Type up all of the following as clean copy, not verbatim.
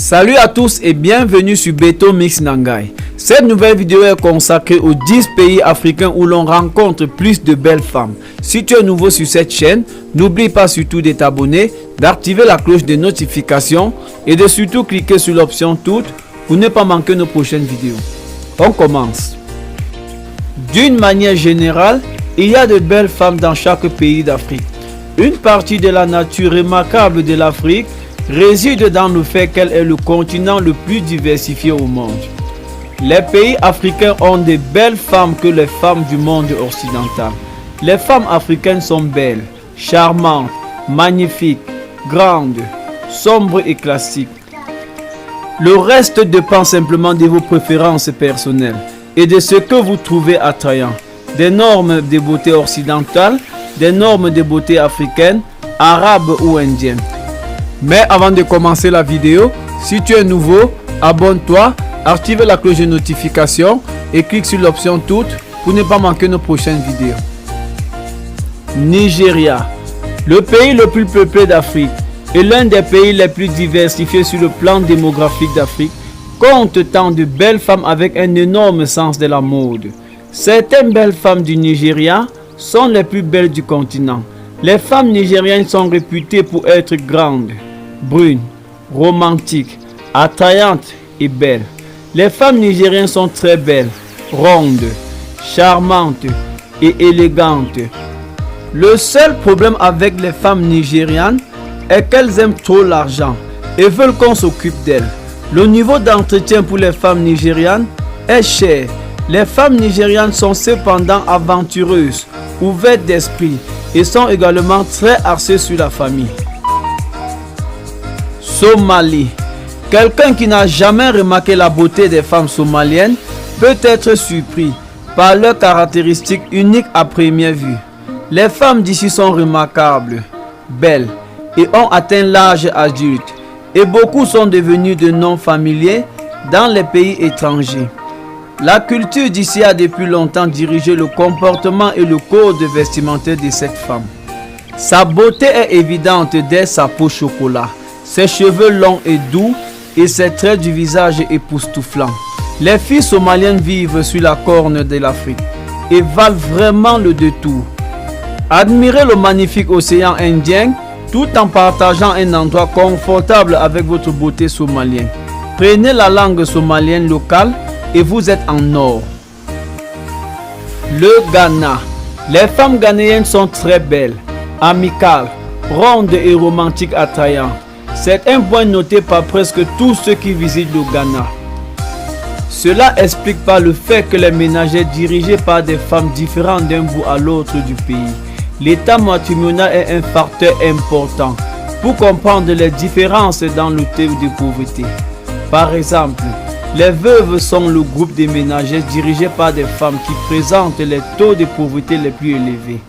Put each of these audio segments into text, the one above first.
Salut à tous et bienvenue sur Beto Mix Nangai. Cette nouvelle vidéo est consacrée aux 10 pays africains où l'on rencontre plus de belles femmes. Si tu es nouveau sur cette chaîne, n'oublie pas surtout de t'abonner, d'activer la cloche de notification et de surtout cliquer sur l'option toutes pour ne pas manquer nos prochaines vidéos. On commence. D'une manière générale, il y a de belles femmes dans chaque pays d'Afrique. Une partie de la nature remarquable de l'Afrique réside dans le fait qu'elle est le continent le plus diversifié au monde. Les pays africains ont de belles femmes que les femmes du monde occidental. Les femmes africaines sont belles, charmantes, magnifiques, grandes, sombres et classiques. Le reste dépend simplement de vos préférences personnelles et de ce que vous trouvez attrayant. Des normes de beauté occidentales, des normes de beauté africaines, arabes ou indiennes. Mais avant de commencer la vidéo, si tu es nouveau, abonne-toi, active la cloche de notification et clique sur l'option toutes pour ne pas manquer nos prochaines vidéos. Nigeria, le pays le plus peuplé d'Afrique et l'un des pays les plus diversifiés sur le plan démographique d'Afrique, compte tant de belles femmes avec un énorme sens de la mode. Certaines belles femmes du Nigeria sont les plus belles du continent. Les femmes nigériennes sont réputées pour être grandes, brunes, romantiques, attrayantes et belles. Les femmes nigériennes sont très belles, rondes, charmantes et élégantes. Le seul problème avec les femmes nigérianes est qu'elles aiment trop l'argent et veulent qu'on s'occupe d'elles. Le niveau d'entretien pour les femmes nigérianes est cher. Les femmes nigérianes sont cependant aventureuses, ouvertes d'esprit et sont également très axées sur la famille. Somalie. Quelqu'un qui n'a jamais remarqué la beauté des femmes somaliennes peut être surpris par leurs caractéristiques uniques à première vue. Les femmes d'ici sont remarquables, belles et ont atteint l'âge adulte et beaucoup sont devenus de noms familiers dans les pays étrangers. La culture d'ici a depuis longtemps dirigé le comportement et le code vestimentaire de cette femme. Sa beauté est évidente dès sa peau chocolat, ses cheveux longs et doux et ses traits du visage époustouflants. Les filles somaliennes vivent sur la corne de l'Afrique et valent vraiment le détour. Admirez le magnifique océan Indien tout en partageant un endroit confortable avec votre beauté somalienne. Prenez la langue somalienne locale et vous êtes en or. Le Ghana. Les femmes ghanéennes sont très belles, amicales, rondes et romantiques attrayantes. C'est un point noté par presque tous ceux qui visitent le Ghana. Cela explique par le fait que les ménagères dirigées par des femmes différentes d'un bout à l'autre du pays. L'état matrimonial est un facteur important pour comprendre les différences dans le taux de pauvreté. Par exemple, les veuves sont le groupe de ménagères dirigées par des femmes qui présentent les taux de pauvreté les plus élevés.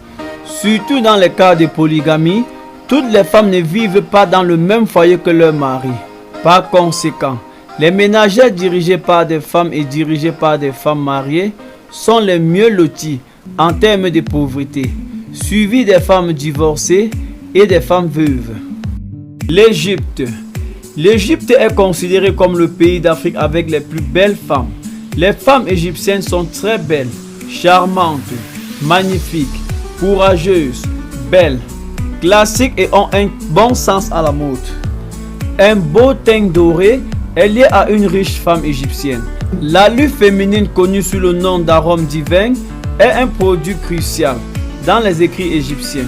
Surtout dans les cas de polygamie, toutes les femmes ne vivent pas dans le même foyer que leur mari. Par conséquent, les ménagères dirigées par des femmes et dirigées par des femmes mariées sont les mieux loties en termes de pauvreté, suivies des femmes divorcées et des femmes veuves. L'Égypte. L'Égypte est considérée comme le pays d'Afrique avec les plus belles femmes. Les femmes égyptiennes sont très belles, charmantes, magnifiques, courageuses, belles, classiques et ont un bon sens à la mode. Un beau teint doré est lié à une riche femme égyptienne. L'allure féminine connue sous le nom d'arôme divin est un produit crucial dans les écrits égyptiens.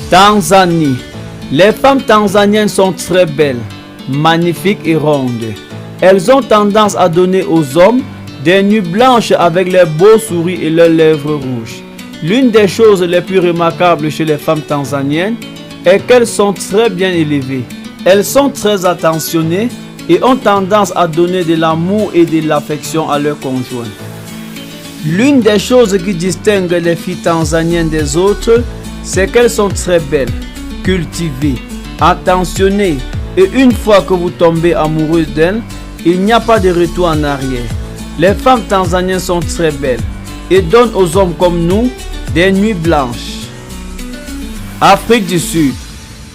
Tanzanie. Les femmes tanzaniennes sont très belles, magnifiques et rondes. Elles ont tendance à donner aux hommes des nuits blanches avec leurs beaux souris et leurs lèvres rouges. L'une des choses les plus remarquables chez les femmes tanzaniennes est qu'elles sont très bien élevées. Elles sont très attentionnées et ont tendance à donner de l'amour et de l'affection à leurs conjoints. L'une des choses qui distingue les filles tanzaniennes des autres, c'est qu'elles sont très belles, cultivées, attentionnées et une fois que vous tombez amoureuse d'elles, il n'y a pas de retour en arrière. Les femmes tanzaniennes sont très belles et donnent aux hommes comme nous des nuits blanches. Afrique du Sud.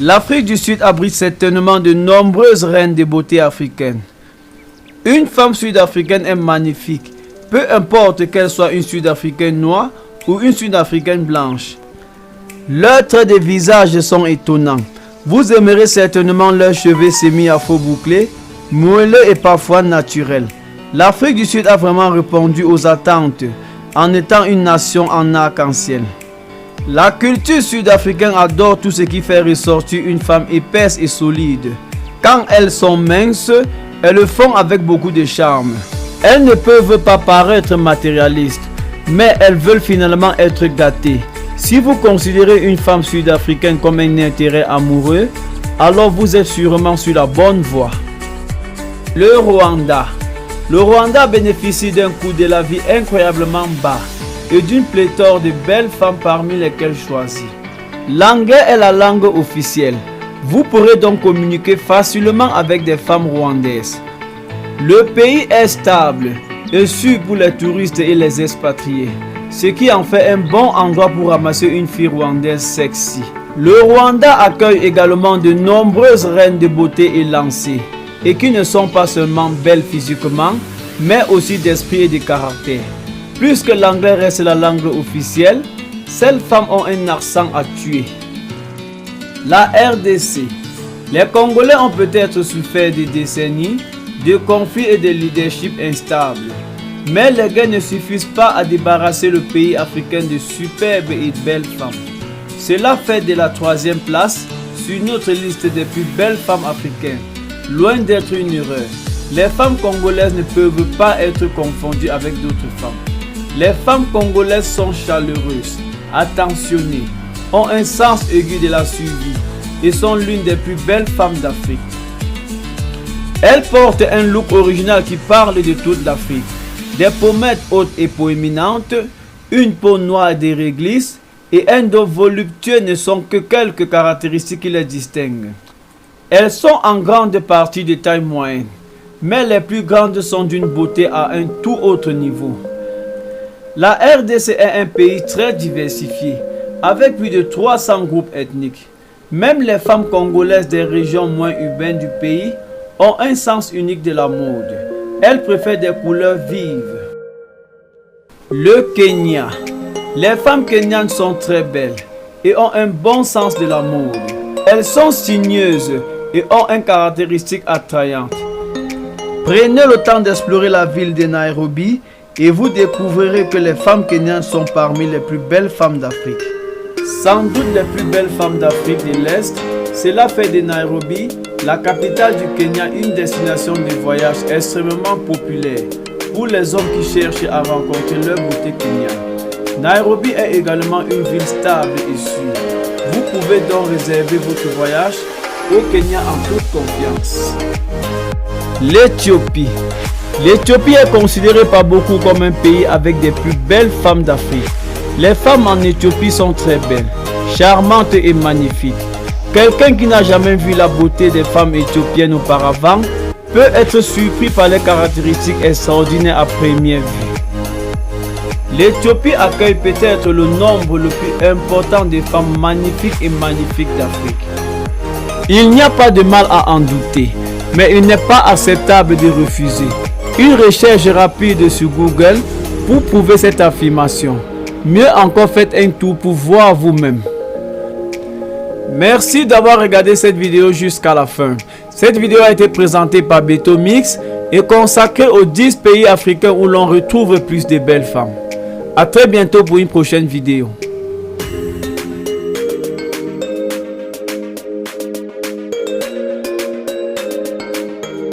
L'Afrique du Sud abrite certainement de nombreuses reines de beauté africaines. Une femme sud-africaine est magnifique, peu importe qu'elle soit une sud-africaine noire ou une sud-africaine blanche. Leurs traits de visage sont étonnants. Vous aimerez certainement leurs cheveux semi-afro bouclés, moelleux et parfois naturels. L'Afrique du Sud a vraiment répondu aux attentes en étant une nation en arc-en-ciel. La culture sud-africaine adore tout ce qui fait ressortir une femme épaisse et solide. Quand elles sont minces, elles le font avec beaucoup de charme. Elles ne peuvent pas paraître matérialistes, mais elles veulent finalement être gâtées. Si vous considérez une femme sud-africaine comme un intérêt amoureux, alors vous êtes sûrement sur la bonne voie. Le Rwanda. Le Rwanda bénéficie d'un coût de la vie incroyablement bas et d'une pléthore de belles femmes parmi lesquelles choisir. L'anglais est la langue officielle. Vous pourrez donc communiquer facilement avec des femmes rwandaises. Le pays est stable et sûr pour les touristes et les expatriés, ce qui en fait un bon endroit pour ramasser une fille rwandaise sexy. Le Rwanda accueille également de nombreuses reines de beauté élancées et qui ne sont pas seulement belles physiquement, mais aussi d'esprit et de caractère. Puisque l'anglais reste la langue officielle, ces femmes ont un accent à tuer. La RDC. Les Congolais ont peut-être souffert des décennies de conflits et de leadership instable. Mais les guerres ne suffisent pas à débarrasser le pays africain de superbes et belles femmes. Cela fait de la 3e place sur notre liste des plus belles femmes africaines. Loin d'être une erreur, les femmes congolaises ne peuvent pas être confondues avec d'autres femmes. Les femmes congolaises sont chaleureuses, attentionnées, ont un sens aigu de la survie et sont l'une des plus belles femmes d'Afrique. Elles portent un look original qui parle de toute l'Afrique. Des pommettes hautes et proéminentes, une peau noire des réglisses et un dos voluptueux ne sont que quelques caractéristiques qui les distinguent. Elles sont en grande partie de taille moyenne, mais les plus grandes sont d'une beauté à un tout autre niveau. La RDC est un pays très diversifié, avec plus de 300 groupes ethniques. Même les femmes congolaises des régions moins urbaines du pays ont un sens unique de la mode. Elles préfèrent des couleurs vives. Le Kenya. Les femmes kenyanes sont très belles et ont un bon sens de la mode. Elles sont sinueuses et ont une caractéristique attrayante. Prenez le temps d'explorer la ville de Nairobi et vous découvrirez que les femmes kenyanes sont parmi les plus belles femmes d'Afrique. Sans doute les plus belles femmes d'Afrique de l'Est, cela fait de Nairobi, la capitale du Kenya, une destination de voyage extrêmement populaire pour les hommes qui cherchent à rencontrer leur beauté kenyane. Nairobi est également une ville stable et sûre. Vous pouvez donc réserver votre voyage au Kenya en toute confiance. L'Éthiopie. L'Éthiopie est considérée par beaucoup comme un pays avec des plus belles femmes d'Afrique. Les femmes en Éthiopie sont très belles, charmantes et magnifiques. Quelqu'un qui n'a jamais vu la beauté des femmes éthiopiennes auparavant peut être surpris par les caractéristiques extraordinaires à première vue. L'Éthiopie accueille peut-être le nombre le plus important de femmes magnifiques et magnifiques d'Afrique. Il n'y a pas de mal à en douter, mais il n'est pas acceptable de refuser. Une recherche rapide sur Google pour prouver cette affirmation. Mieux encore, faites un tour pour voir vous-même. Merci d'avoir regardé cette vidéo jusqu'à la fin. Cette vidéo a été présentée par Beto Mix et consacrée aux 10 pays africains où l'on retrouve plus de belles femmes. A très bientôt pour une prochaine vidéo.